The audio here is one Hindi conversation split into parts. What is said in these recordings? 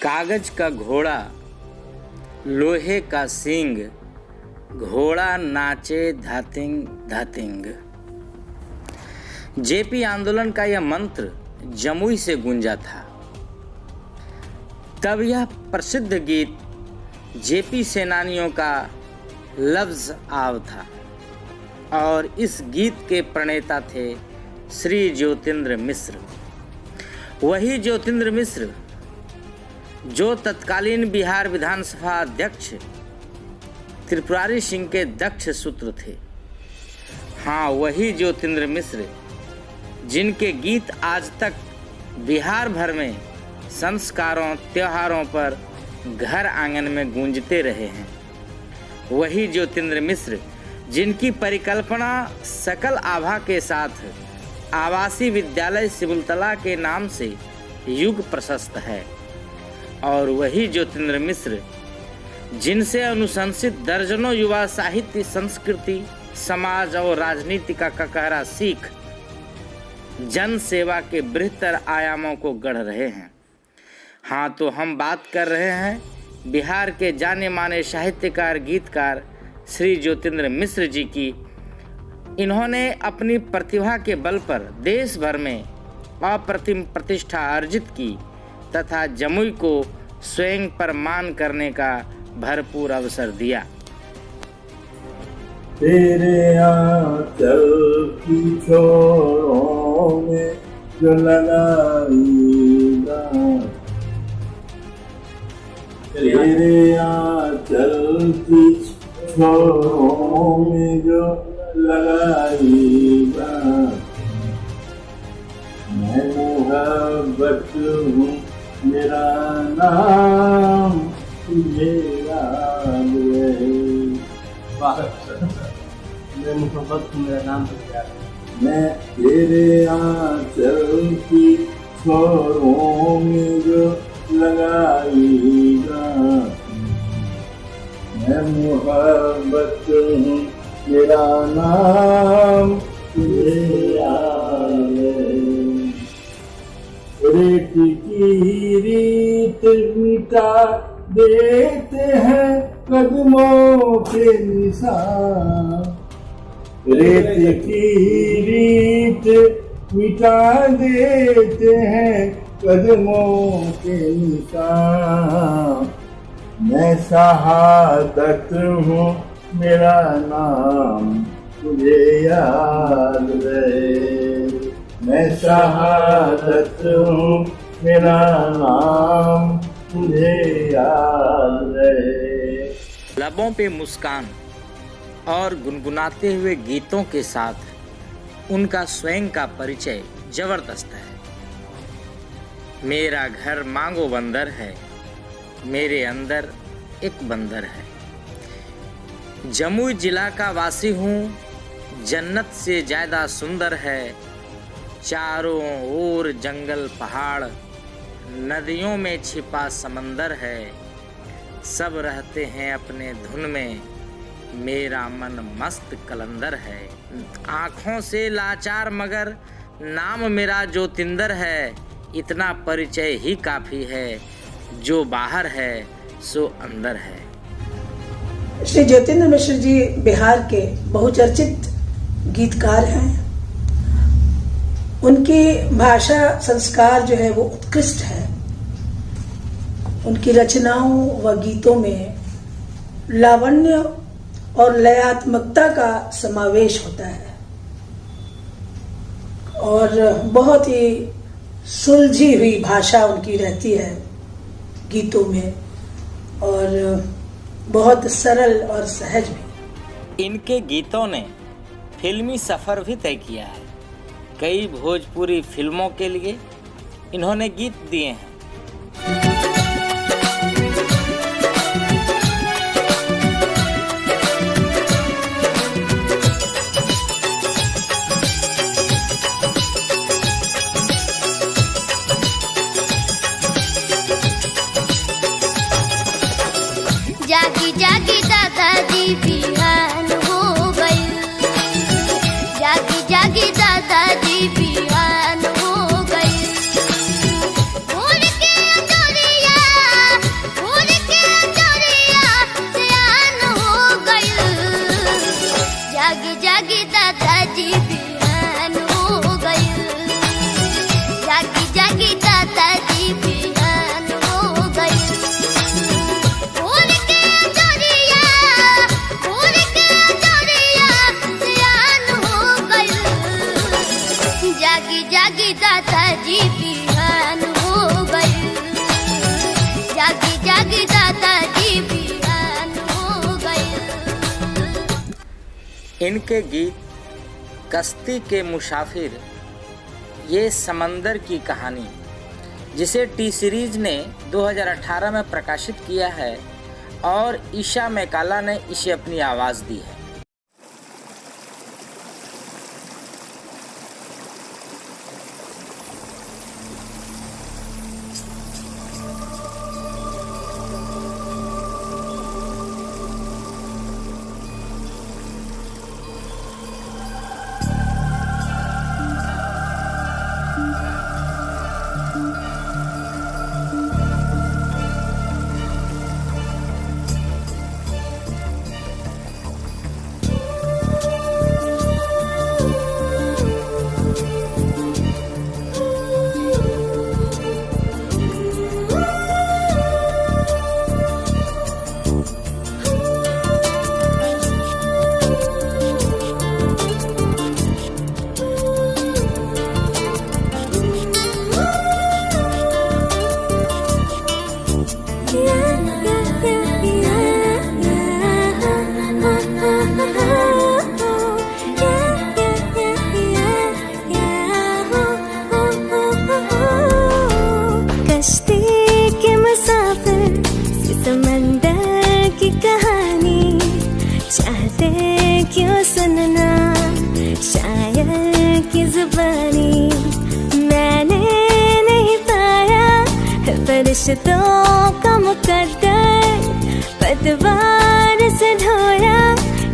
कागज का घोड़ा, लोहे का सींग, घोड़ा नाचे धातिंग धातिंग। जेपी आंदोलन का यह मंत्र जमुई से गूंजा था। तब यह प्रसिद्ध गीत जेपी सेनानियों का लफ्ज आव था और इस गीत के प्रणेता थे श्री ज्योतिन्द्र मिश्र। वही ज्योतिन्द्र मिश्र जो तत्कालीन बिहार विधानसभा अध्यक्ष त्रिपुरारी सिंह के दक्ष सूत्र थे। हाँ, वही ज्योतिन्द्र मिश्र जिनके गीत आज तक बिहार भर में संस्कारों त्योहारों पर घर आंगन में गूंजते रहे हैं। वही ज्योतिन्द्र मिश्र जिनकी परिकल्पना सकल आभा के साथ आवासीय विद्यालय सिमुलतला के नाम से युग प्रशस्त है। और वही ज्योतिन्द्र मिश्र जिनसे अनुशंसित दर्जनों युवा साहित्य, संस्कृति, समाज और राजनीति का ककहरा सीख जन सेवा के बृहत्तर आयामों को गढ़ रहे हैं। हाँ, तो हम बात कर रहे हैं बिहार के जाने माने साहित्यकार, गीतकार श्री ज्योतिन्द्र मिश्र जी की। इन्होंने अपनी प्रतिभा के बल पर देश भर में अप्रतिम प्रतिष्ठा अर्जित की तथा जमुई को स्वयं पर मान करने का भरपूर अवसर दिया। तेरे आंचल की छोरों में जो लगाईगा, तेरे आंचल की छोरों में जो लगाईगा, मैं मोहब्बत हूँ, मेरा नाम तुझे याद रहे। मैं मोहब्बत हूँ, मेरा नाम तुझे याद रहे। मैं तेरे आंचल की छोरों में जो लगाईगा, मैं मोहब्बत हूँ, मेरा नाम तुझे याद रहे। रेत की रीत मिटा देते हैं कदमों के निशान, रेत की रीत मिटा देते हैं कदमों के निशान। मैं शहादत हूँ, मेरा नाम तुझे याद रहे। मैं शहादत हूँ, मेरा नाम तुझे याद रहे। लबों पे मुस्कान और गुनगुनाते हुए गीतों के साथ उनका स्वयं का परिचय जबरदस्त है। मेरा घर मांगो बंदर है, मेरे अंदर एक बंदर है। जमुई जिला का वासी हूँ, जन्नत से ज्यादा सुंदर है। चारों ओर जंगल पहाड़, नदियों में छिपा समंदर है। सब रहते हैं अपने धुन में, मेरा मन मस्त कलंदर है। आँखों से लाचार मगर नाम मेरा ज्योतिन्द्र है। इतना परिचय ही काफ़ी है, जो बाहर है सो अंदर है। श्री ज्योतिन्द्र मिश्र जी बिहार के बहुचर्चित गीतकार हैं। उनकी भाषा संस्कार जो है वो उत्कृष्ट है। उनकी रचनाओं व गीतों में लावण्य और लयात्मकता का समावेश होता है और बहुत ही सुलझी हुई भाषा उनकी रहती है गीतों में और बहुत सरल और सहज भी। इनके गीतों ने फिल्मी सफर भी तय किया है। कई भोजपुरी फिल्मों के लिए इन्होंने गीत दिए हैं। इनके गीत कश्ती के मुसाफिर, ये समंदर की कहानी, जिसे टी सीरीज ने 2018 में प्रकाशित किया है और ईशा मैकाला ने इसे अपनी आवाज़ दी है। फरिश्तों का मुकद्दर पतवार से ढोया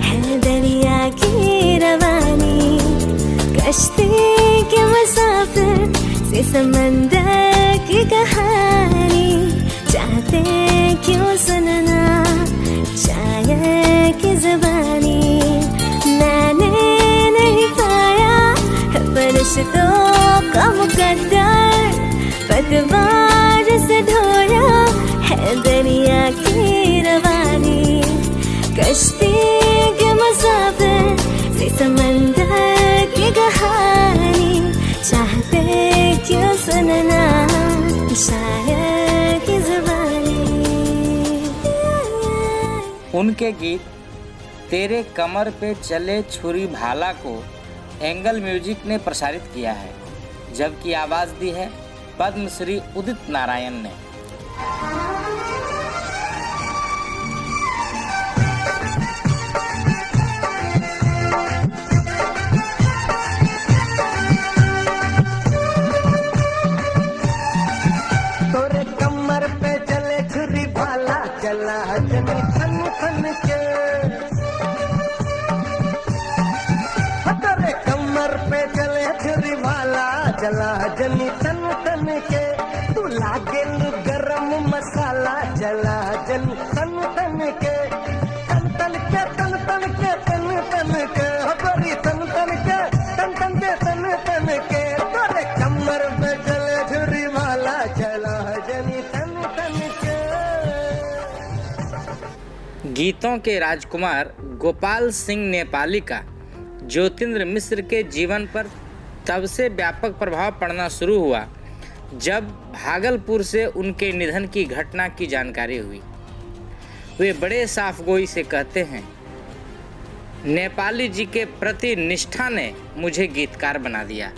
है दरिया की रवानी। कश्ती के मुसाफिर से समंदर की कहानी, चाहते क्यों सुनना शायर की ज़बानी। मैंने नहीं पाया है फरिश्तों का मुकद्दर, पतवार से ढोया है दरिया की रवानी। कश्ती के मुसाफिर से समंदर की कहानी, चाहते क्यों सुनना शायर की ज़बानी। उनके गीत तेरे कमर पे चले छुरी भाला को एंगल म्यूजिक ने प्रसारित किया है, जबकि आवाज़ दी है पद्मश्री उदित नारायण ने। तोरे कमर पे चले छुरी भाला, चला जनी थन थन के। तोरे कमर पे चले छुरी भाला, चला जनी थन थन के। तू लागे गरम मसाला, चला जनी थन थन के। तन तन के तन तन के तन तन के, गोरी तन तन के तन तन के तन तन के। तोरे कमर पे चले छुरी भाला, चला जनी तन तन के। गीतों के राजकुमार गोपाल सिंह नेपाली का ज्योतिन्द्र मिश्र के जीवन पर तब से व्यापक प्रभाव पड़ना शुरू हुआ जब भागलपुर से उनके निधन की घटना की जानकारी हुई। वे बड़े साफगोई से कहते हैं, नेपाली जी के प्रति निष्ठा ने मुझे गीतकार बना दिया।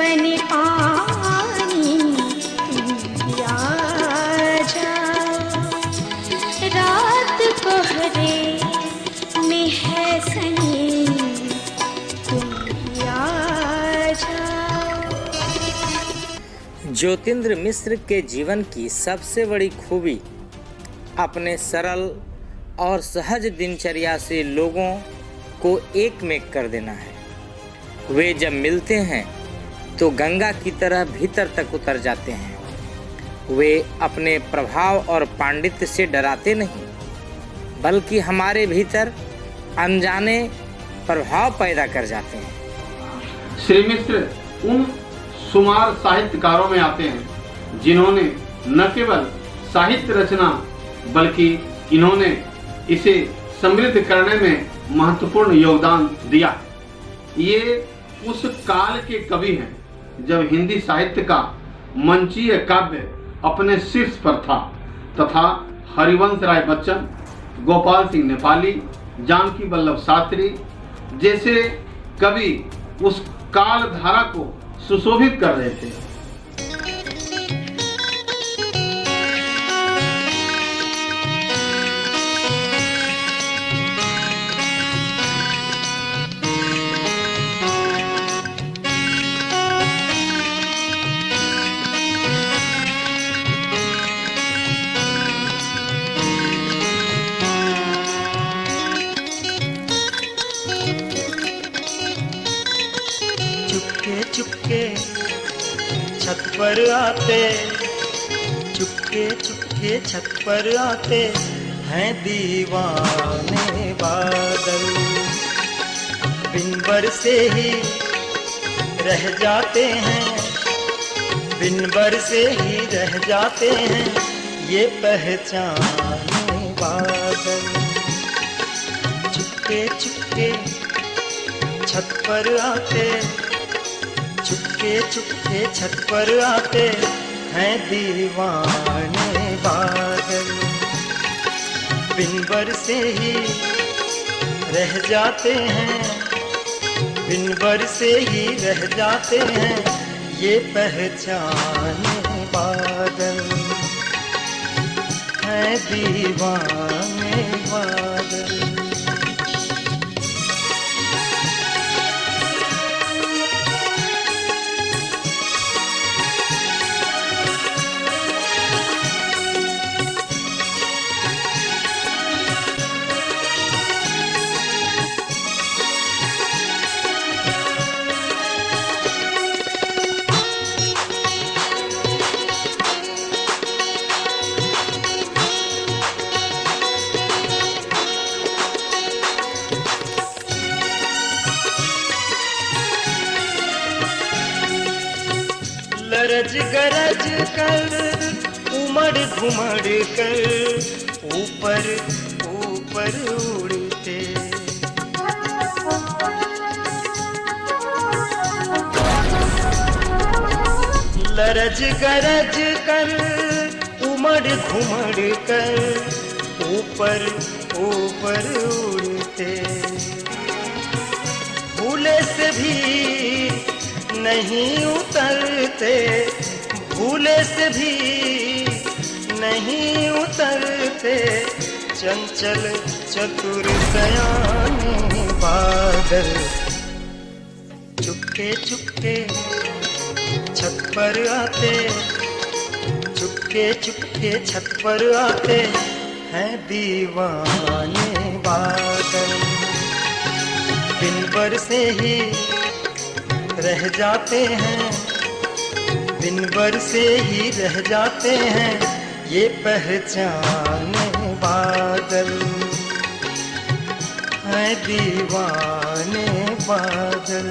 बन पानी तुम आ जाओ, रात कोहरे में है सनी तुम आ जाओ। ज्योतिन्द्र मिश्र के जीवन की सबसे बड़ी खूबी अपने सरल और सहज दिनचर्या से लोगों को एक में कर देना है। वे जब मिलते हैं तो गंगा की तरह भीतर तक उतर जाते हैं। वे अपने प्रभाव और पांडित्य से डराते नहीं, बल्कि हमारे भीतर अनजाने प्रभाव पैदा कर जाते हैं। श्री मिश्र उन शुमार साहित्यकारों में आते हैं जिन्होंने न केवल साहित्य रचना बल्कि इन्होंने इसे समृद्ध करने में महत्वपूर्ण योगदान दिया। ये उस काल के कवि हैं जब हिंदी साहित्य का मंचीय काव्य अपने शीर्ष पर था तथा हरिवंश राय बच्चन, गोपाल सिंह नेपाली, जानकी वल्लभ शास्त्री जैसे कवि उस काल धारा को सुशोभित कर रहे थे। चुपके छत पर आते, चुपके चुपके छत पर आते हैं दीवाने बादल, बिन बरसे ही रह जाते हैं, बिन बरसे ही रह जाते हैं ये पहचाने बादल। चुपके चुपके छत पर आते, चुपके चुपके छत पर आते हैं दीवाने बादल, बिन बरसे ही रह जाते हैं, बिन बरसे ही रह जाते हैं ये पहचाने बादल, हैं दीवाने बादल। गरज गरज कर उमड़ घुमड़ कर ऊपर ऊपर उड़ते, लरज गरज कर उमड़ घुमड़ कर ऊपर ऊपर उड़ते, भूले से भी नहीं उतरते, भूले से भी नहीं उतरते, चंचल चतुर दयाने बादल। चुपके चुपके छत पर आते, चुपके चुपके छत पर आते हैं दीवाने बादल, बिन बरसे ही रह जाते हैं, बिन बरसे ही रह जाते हैं ये पहचाने बादल, हैं दीवाने बादल।